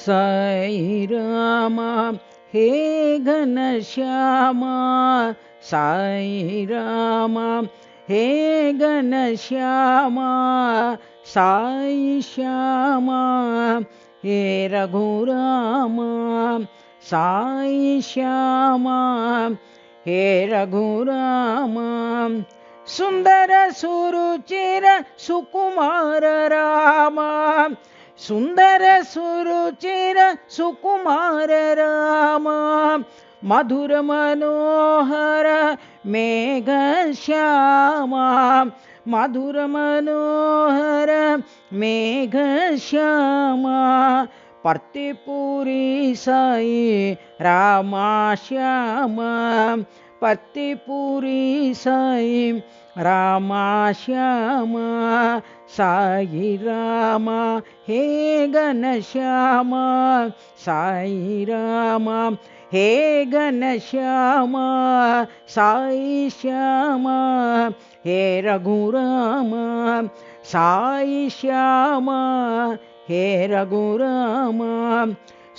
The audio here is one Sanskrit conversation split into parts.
साई रामा हे घनश्यामा साई रामा हे घनश्यामा साई श्यामा हे रघुरामा साई श्यामा हे रघुरामा सुंदर सुरुचिर सुकुमार रामा सुंदर सुरुचिर सुकुमार रामा मधुर मनोहर मेघ श्यामा मधुर मनोहर मेघ श्यामा पर्तिपुरी साई रामा श्यामा पर्तिपुरी साई रामा श्यामा साई रामा हे घनश्यामा साई रामा हे घनश्यामा साई श्यामा हे रघुरामा साई श्यामा हे रघुरामा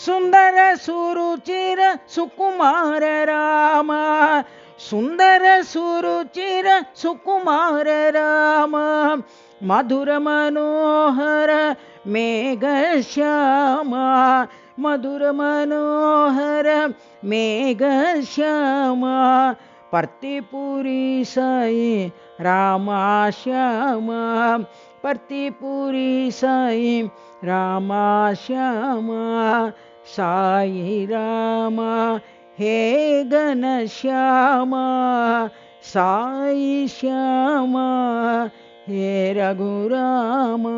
सुंदर सुरुचिर सुकुमार रामा सुंदर सुरुचिर सुकुमार रामा मधुर मनोहर मेघ श्यामा मधुर मनोहर मेघ श्यामा पर्तिपुरी साई रामा श्यामा पर्तिपुरी साई रामा श्यामा साई रामा हे घनश्यामा साई श्यामा हे रघुरामा।